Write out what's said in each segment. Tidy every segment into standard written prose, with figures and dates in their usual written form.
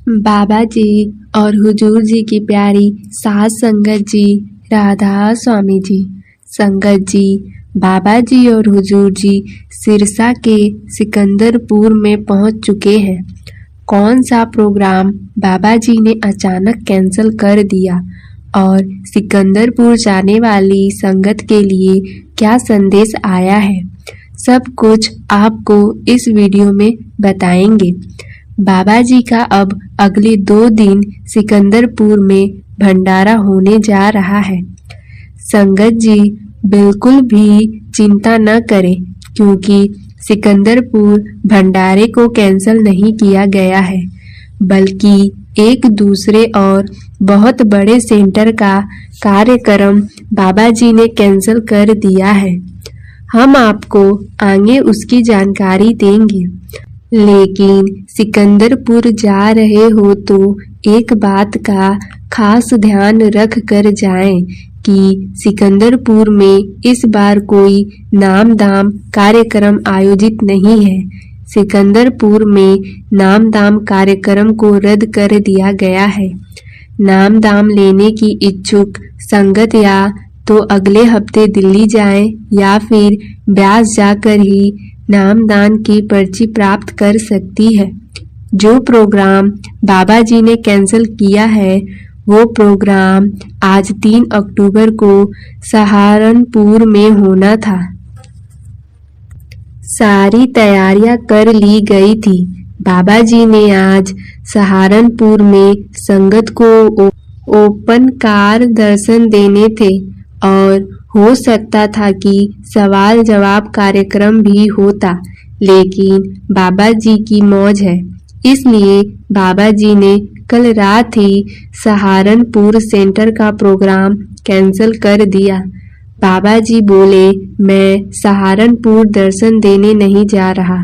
बाबा जी और हुजूर जी की प्यारी सास संगत जी, राधा स्वामी जी। संगत जी, बाबा जी और हुजूर जी सिरसा के सिकंदरपुर में पहुंच चुके हैं। कौन सा प्रोग्राम बाबा जी ने अचानक कैंसिल कर दिया और सिकंदरपुर जाने वाली संगत के लिए क्या संदेश आया है, सब कुछ आपको इस वीडियो में बताएंगे। बाबा जी का अब अगले 2 दिन सिकंदरपुर में भंडारा होने जा रहा है। संगत जी बिल्कुल भी चिंता न करें, क्योंकि सिकंदरपुर भंडारे को कैंसिल नहीं किया गया है, बल्कि एक दूसरे और बहुत बड़े सेंटर का कार्यक्रम बाबा जी ने कैंसिल कर दिया है। हम आपको आगे उसकी जानकारी देंगे, लेकिन सिकंदरपुर जा रहे हो तो एक बात का खास ध्यान रख कर जाएं कि सिकंदरपुर में इस बार कोई नाम दाम कार्यक्रम आयोजित नहीं है। सिकंदरपुर में नाम दाम कार्यक्रम को रद्द कर दिया गया है। नाम दाम लेने की इच्छुक संगत या तो अगले हफ्ते दिल्ली जाएं या फिर ब्यास जाकर ही नामदान की पर्ची प्राप्त कर सकती है। जो प्रोग्राम बाबा जी ने कैंसिल किया है, वो प्रोग्राम आज 3 अक्टूबर को सहारनपुर में होना था। सारी तैयारियां कर ली गई थी। बाबा जी ने आज सहारनपुर में संगत को ओपन कार दर्शन देने थे और हो सकता था कि सवाल जवाब कार्यक्रम भी होता, लेकिन बाबा जी की मौज है, इसलिए बाबा जी ने कल रात ही सहारनपुर सेंटर का प्रोग्राम कैंसिल कर दिया। बाबा जी बोले, मैं सहारनपुर दर्शन देने नहीं जा रहा।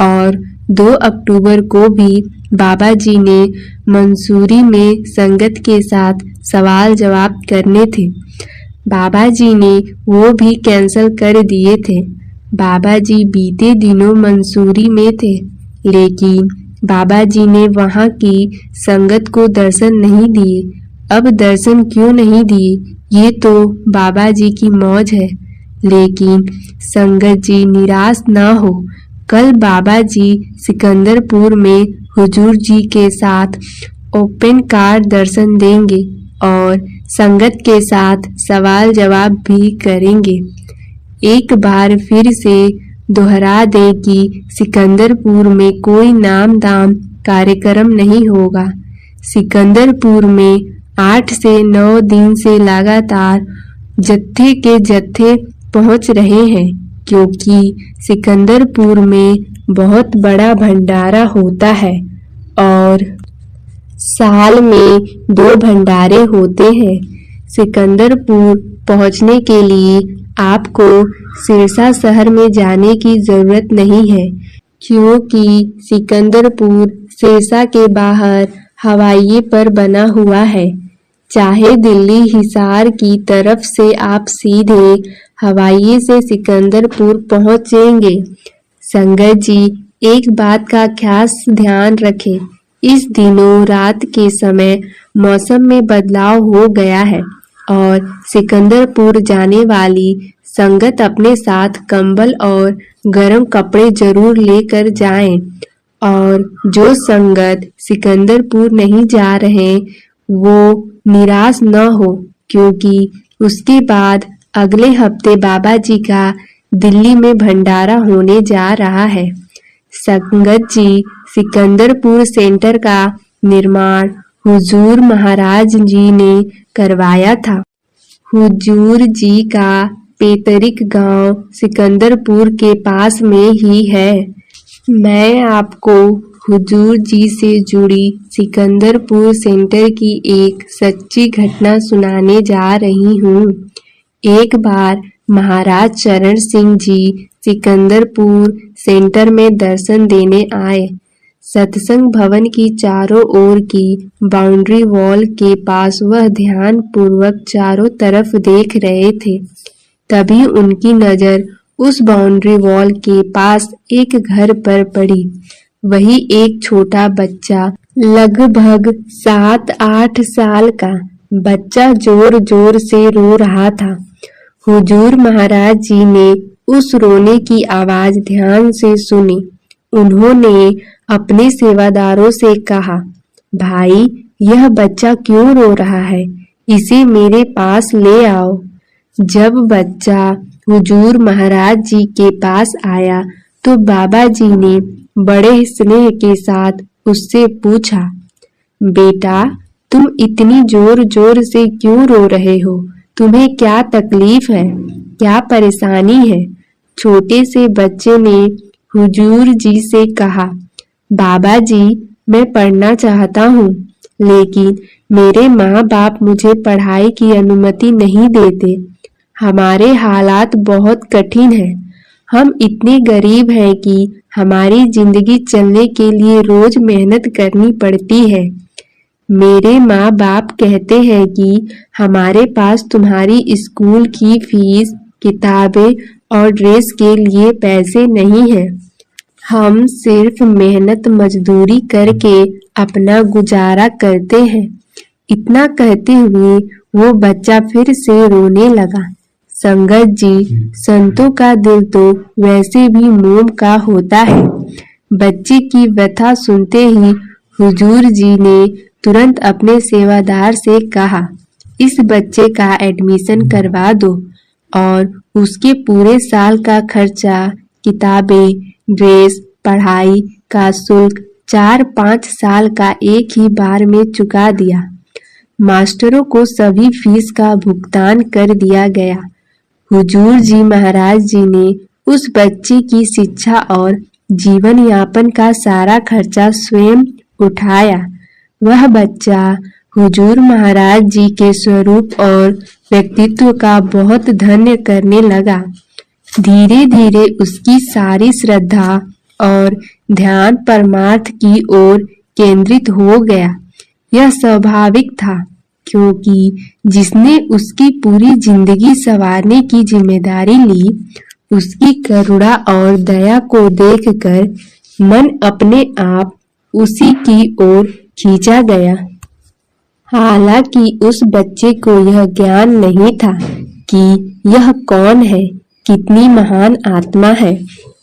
और 2 अक्टूबर को भी बाबा जी ने मंसूरी में संगत के साथ सवाल जवाब करने थे। बाबा जी ने वो भी कैंसिल कर दिए थे। बाबा जी बीते दिनों मंसूरी में थे, लेकिन बाबा जी ने वहाँ की संगत को दर्शन नहीं दिए। अब दर्शन क्यों नहीं दिए, ये तो बाबा जी की मौज है, लेकिन संगत जी निराश ना हो। कल बाबा जी सिकंदरपुर में हुजूर जी के साथ ओपन कार दर्शन देंगे और संगत के साथ सवाल जवाब भी करेंगे। एक बार फिर से दोहरा दें कि सिकंदरपुर में कोई नाम दाम कार्यक्रम नहीं होगा। सिकंदरपुर में 8 से 9 दिन से लगातार जत्थे के जत्थे पहुंच रहे हैं, क्योंकि सिकंदरपुर में बहुत बड़ा भंडारा होता है और साल में 2 भंडारे होते हैं। सिकंदरपुर पहुंचने के लिए आपको सिरसा शहर में जाने की जरूरत नहीं है, क्योंकि सिकंदरपुर सिरसा के बाहर हवाई पर बना हुआ है। चाहे दिल्ली हिसार की तरफ से आप सीधे हवाई से सिकंदरपुर पहुंचेंगे। संगत जी एक बात का खास ध्यान रखें, इस दिनों रात के समय मौसम में बदलाव हो गया है और सिकंदरपुर जाने वाली संगत अपने साथ कंबल और गर्म कपड़े जरूर लेकर जाएं। और जो संगत सिकंदरपुर नहीं जा रहे वो निराश न हो, क्योंकि उसके बाद अगले हफ्ते बाबा जी का दिल्ली में भंडारा होने जा रहा है। संगत जी सिकंदरपुर सेंटर का निर्माण हुजूर महाराज जी ने करवाया था। हुजूर जी का पैतृक गांव सिकंदरपुर के पास में ही है। मैं आपको हुजूर जी से जुड़ी सिकंदरपुर सेंटर की एक सच्ची घटना सुनाने जा रही हूँ। एक बार महाराज चरण सिंह जी सिकंदरपुर सेंटर में दर्शन देने आए। सत्संग भवन की चारों ओर की बाउंड्री वॉल के पास वह ध्यान पूर्वक चारों तरफ देख रहे थे। तभी उनकी नजर उस बाउंड्री वॉल के पास एक घर पर पड़ी। वही एक छोटा बच्चा लगभग 7-8 साल का बच्चा जोर जोर से रो रहा था। हुजूर महाराज जी ने उस रोने की आवाज ध्यान से सुनी। उन्होंने अपने सेवादारों से कहा, भाई, यह बच्चा क्यों रो रहा है? इसे मेरे पास ले आओ। जब बच्चा हुजूर महाराज जी के पास आया तो बाबा जी ने बड़े स्नेह के साथ उससे पूछा, बेटा, तुम इतनी जोर जोर से क्यों रो रहे हो? तुम्हें क्या तकलीफ है? क्या परेशानी है? छोटे से बच्चे ने हुजूर जी से कहा, बाबा जी, मैं पढ़ना चाहता हूँ, लेकिन मेरे माँ बाप मुझे पढ़ाई की अनुमति नहीं देते। हमारे हालात बहुत कठिन हैं। हम इतने गरीब हैं कि हमारी जिंदगी चलने के लिए रोज मेहनत करनी पड़ती है। मेरे माँ बाप कहते हैं कि हमारे पास तुम्हारी स्कूल की फीस, किताबें और ड्रेस के लिए पैसे नहीं हैं। हम सिर्फ मेहनत मजदूरी करके अपना गुजारा करते हैं। इतना कहते हुए वो बच्चा फिर से रोने लगा। संगत जी, संतों का दिल तो वैसे भी मोम का होता है। बच्चे की व्यथा सुनते ही हुजूर जी ने तुरंत अपने सेवादार से कहा, इस बच्चे का एडमिशन करवा दो और उसके पूरे साल का खर्चा, किताबें, ड्रेस, पढ़ाई का शुल्क 4-5 साल का एक ही बार में चुका दिया। मास्टरों को सभी फीस का भुगतान कर दिया गया। हुजूर जी महाराज जी ने उस बच्चे की शिक्षा और जीवन यापन का सारा खर्चा स्वयं उठाया। वह बच्चा हुजूर महाराज जी के स्वरूप और व्यक्तित्व का बहुत धन्य करने लगा। धीरे धीरे उसकी सारी श्रद्धा और ध्यान परमार्थ की ओर केंद्रित हो गया। यह स्वाभाविक था, क्योंकि जिसने उसकी पूरी जिंदगी संवारने की जिम्मेदारी ली, उसकी करुणा और दया को देखकर मन अपने आप उसी की ओर खींचा गया। हालांकि उस बच्चे को यह ज्ञान नहीं था कि यह कौन है, कितनी महान आत्मा है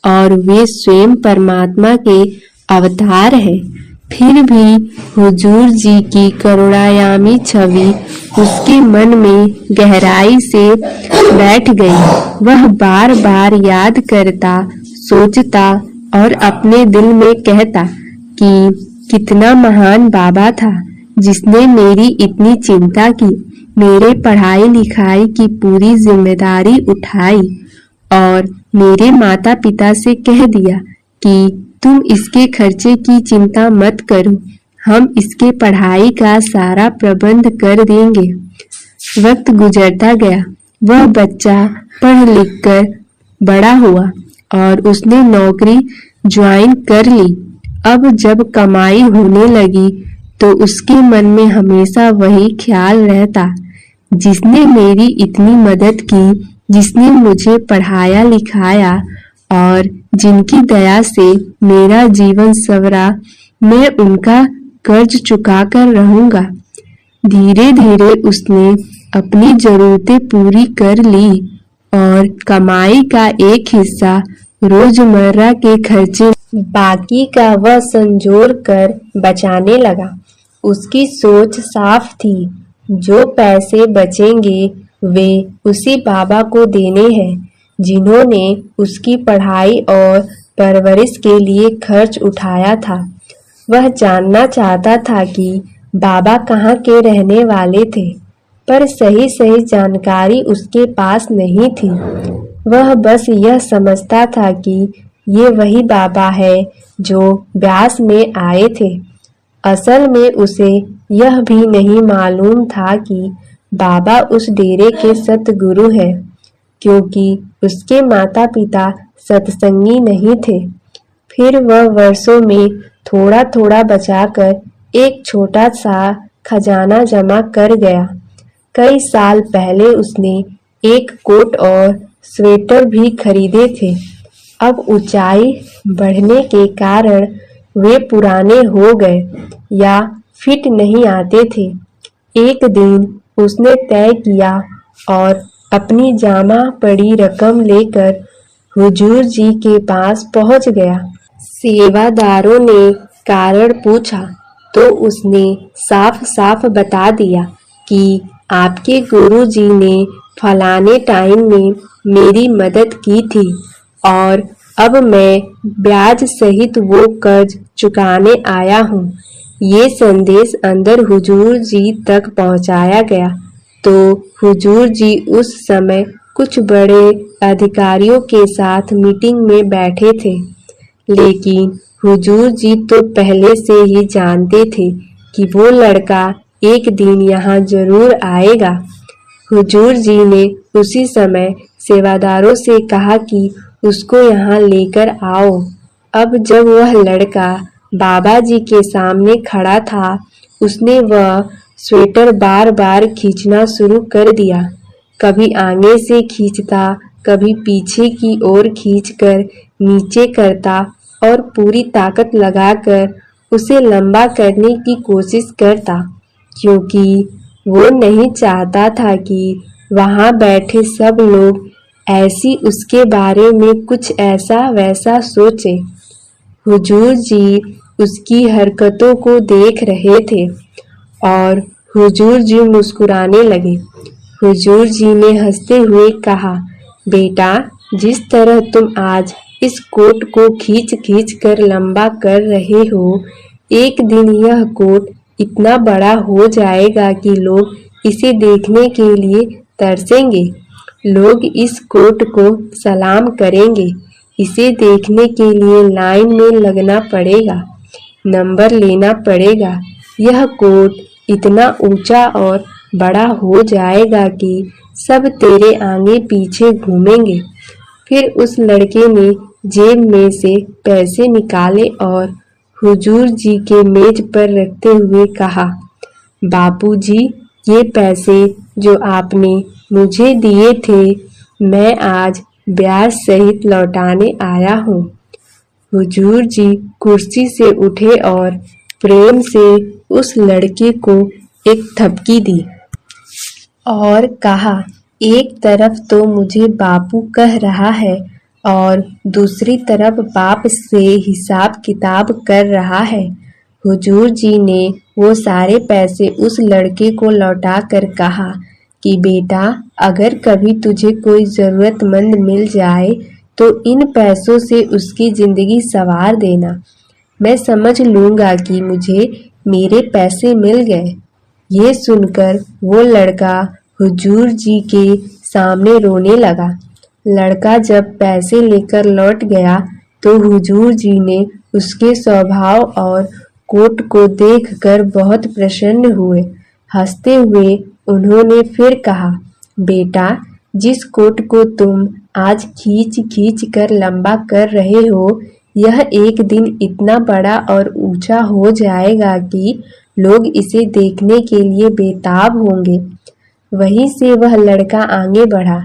और वे स्वयं परमात्मा के अवतार है। फिर भी हुजूर जी की करुणामयी छवि उसके मन में गहराई से बैठ गई। वह बार बार याद करता, सोचता और अपने दिल में कहता कि कितना महान बाबा था जिसने मेरी इतनी चिंता की, मेरे पढ़ाई लिखाई की पूरी जिम्मेदारी उठाई और मेरे माता पिता से कह दिया कि तुम इसके खर्चे की चिंता मत करो, हम इसके पढ़ाई का सारा प्रबंध कर देंगे। वक्त गुजरता गया। वह बच्चा पढ़ लिख कर बड़ा हुआ और उसने नौकरी ज्वाइन कर ली। अब जब कमाई होने लगी तो उसके मन में हमेशा वही ख्याल रहता, जिसने मेरी इतनी मदद की, जिसने मुझे पढ़ाया लिखाया और जिनकी दया से मेरा जीवन संवरा, मैं उनका कर्ज चुका कर रहूंगा। धीरे धीरे उसने अपनी जरूरतें पूरी कर ली और कमाई का एक हिस्सा रोजमर्रा के खर्चे, बाकी का वह संजोड़ कर बचाने लगा। उसकी सोच साफ थी, जो पैसे बचेंगे वे उसी बाबा को देने हैं जिन्होंने उसकी पढ़ाई और परवरिश के लिए खर्च उठाया था। वह जानना चाहता था कि बाबा कहाँ के रहने वाले थे, पर सही सही जानकारी उसके पास नहीं थी। वह बस यह समझता था कि ये वही बाबा है जो ब्यास में आए थे। असल में उसे यह भी नहीं मालूम था कि बाबा उस डेरे के सतगुरु हैं, क्योंकि उसके माता पिता सत्संगी नहीं थे। फिर वह वर्षों में थोड़ा थोड़ा बचाकर एक छोटा सा खजाना जमा कर गया। कई साल पहले उसने एक कोट और स्वेटर भी खरीदे थे। अब ऊंचाई बढ़ने के कारण वे पुराने हो गए या फिट नहीं आते थे। एक दिन उसने तय किया और अपनी जमा पड़ी रकम लेकर हुजूर जी के पास पहुंच गया। सेवादारों ने कारण पूछा तो उसने साफ साफ बता दिया कि आपके गुरु जी ने फलाने टाइम में मेरी मदद की थी और अब मैं ब्याज सहित वो कर्ज चुकाने आया हूँ। ये संदेश अंदर हुजूर जी तक पहुँचाया गया तो हुजूर जी उस समय कुछ बड़े अधिकारियों के साथ मीटिंग में बैठे थे, लेकिन हुजूर जी तो पहले से ही जानते थे कि वो लड़का एक दिन यहाँ जरूर आएगा। हुजूर जी ने उसी समय सेवादारों से कहा कि उसको यहाँ लेकर आओ। अब जब वह लड़का बाबा जी के सामने खड़ा था, उसने वह स्वेटर बार बार खींचना शुरू कर दिया। कभी आगे से खींचता, कभी पीछे की ओर खींचकर नीचे करता और पूरी ताकत लगाकर उसे लंबा करने की कोशिश करता, क्योंकि वो नहीं चाहता था कि वहां बैठे सब लोग ऐसी उसके बारे में कुछ ऐसा वैसा सोचे। हुजूर जी उसकी हरकतों को देख रहे थे और हुजूर जी मुस्कुराने लगे। हुजूर जी ने हंसते हुए कहा, बेटा, जिस तरह तुम आज इस कोट को खींच खींच कर लंबा कर रहे हो, एक दिन यह कोट इतना बड़ा हो जाएगा कि लोग इसे देखने के लिए तरसेंगे। लोग इस कोट को सलाम करेंगे। इसे देखने के लिए लाइन में लगना पड़ेगा, नंबर लेना पड़ेगा। यह कोट इतना ऊंचा और बड़ा हो जाएगा कि सब तेरे आगे पीछे घूमेंगे। फिर उस लड़के ने जेब में से पैसे निकाले और हुजूर जी के मेज पर रखते हुए कहा, बापूजी, ये पैसे जो आपने मुझे दिए थे, मैं आज ब्याज सहित लौटाने आया हूँ। हुजूर जी कुर्सी से उठे और प्रेम से उस लड़के को एक थपकी दी और कहा, एक तरफ तो मुझे बापू कह रहा है और दूसरी तरफ बाप से हिसाब किताब कर रहा है। हुजूर जी ने वो सारे पैसे उस लड़के को लौटा कर कहा कि बेटा, अगर कभी तुझे कोई जरूरतमंद मिल जाए तो इन पैसों से उसकी जिंदगी संवार देना। मैं समझ लूंगा कि मुझे मेरे पैसे मिल गए। ये सुनकर वो लड़का हुजूर जी के सामने रोने लगा। लड़का जब पैसे लेकर लौट गया तो हुजूर जी ने उसके स्वभाव और कोट को देखकर बहुत प्रसन्न हुए। हंसते हुए उन्होंने फिर कहा, बेटा, जिस कोट को तुम आज खींच खींच कर लंबा कर रहे हो, यह एक दिन इतना बड़ा और ऊंचा हो जाएगा कि लोग इसे देखने के लिए बेताब होंगे। वहीं से वह लड़का आगे बढ़ा,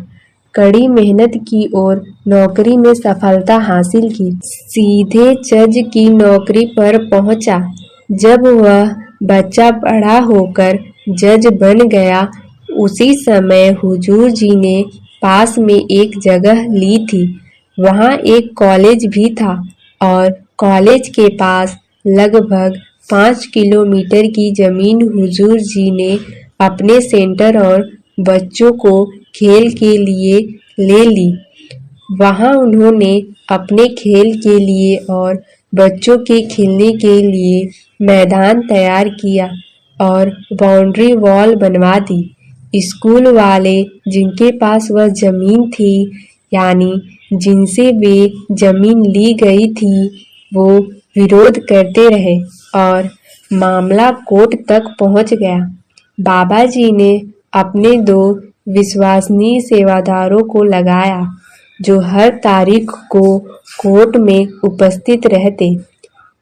कड़ी मेहनत की और नौकरी में सफलता हासिल की। सीधे जज की नौकरी पर पहुंचा। जब वह बच्चा बड़ा होकर जज बन गया, उसी समय हुजूर जी ने पास में एक जगह ली थी। वहाँ एक कॉलेज भी था और कॉलेज के पास लगभग 5 किलोमीटर की जमीन हुजूर जी ने अपने सेंटर और बच्चों को खेल के लिए ले ली। वहाँ उन्होंने अपने खेल के लिए और बच्चों के खेलने के लिए मैदान तैयार किया और बाउंड्री वॉल बनवा दी। स्कूल वाले जिनके पास वह जमीन थी, यानी जिनसे वे जमीन ली गई थी, वो विरोध करते रहे और मामला कोर्ट तक पहुंच गया। बाबा जी ने अपने 2 विश्वसनीय सेवादारों को लगाया जो हर तारीख को कोर्ट में उपस्थित रहते।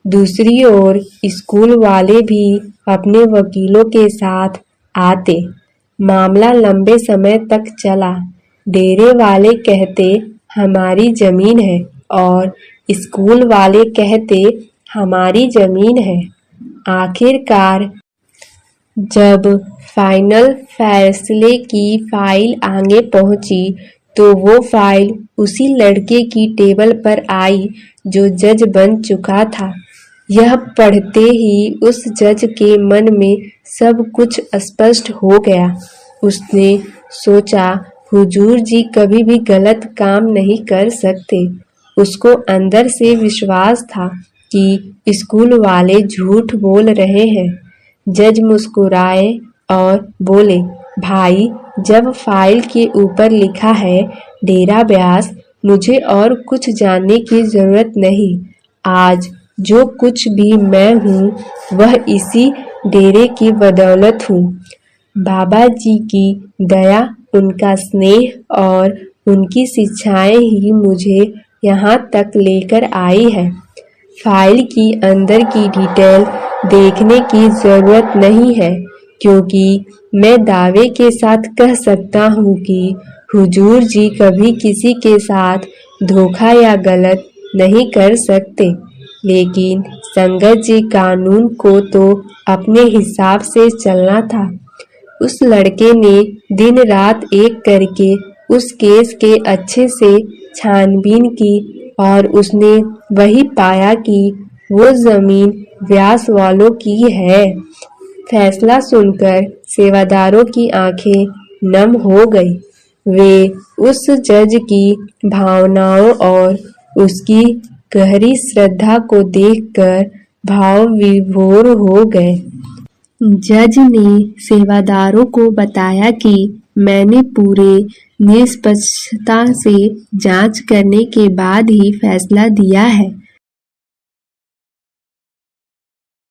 दूसरी ओर स्कूल वाले भी अपने वकीलों के साथ आते। मामला लंबे समय तक चला। डेरे वाले कहते हमारी जमीन है और स्कूल वाले कहते हमारी जमीन है। आखिरकार जब फाइनल फैसले की फाइल आगे पहुंची तो वो फाइल उसी लड़के की टेबल पर आई जो जज बन चुका था। यह पढ़ते ही उस जज के मन में सब कुछ स्पष्ट हो गया। उसने सोचा, हुजूर जी कभी भी गलत काम नहीं कर सकते। उसको अंदर से विश्वास था कि स्कूल वाले झूठ बोल रहे हैं। जज मुस्कुराए और बोले, भाई, जब फाइल के ऊपर लिखा है डेरा ब्यास, मुझे और कुछ जानने की जरूरत नहीं। आज जो कुछ भी मैं हूँ वह इसी डेरे की बदौलत हूँ। बाबा जी की दया, उनका स्नेह और उनकी शिक्षाएं ही मुझे यहाँ तक लेकर आई है। फाइल की अंदर की डिटेल देखने की जरूरत नहीं है, क्योंकि मैं दावे के साथ कह सकता हूँ कि हुजूर जी कभी किसी के साथ धोखा या गलत नहीं कर सकते। लेकिन संगत जी कानून को तो अपने हिसाब से चलना था। उस लड़के ने दिन रात एक करके उस केस के अच्छे से छानबीन की और उसने वही पाया कि वो जमीन व्यास वालों की है। फैसला सुनकर सेवादारों की आंखें नम हो गई। वे उस जज की भावनाओं और उसकी गहरी श्रद्धा को देखकर भाव विभोर हो गए। जज ने सेवादारों को बताया कि मैंने पूरे निष्पक्षता से जांच करने के बाद ही फैसला दिया है।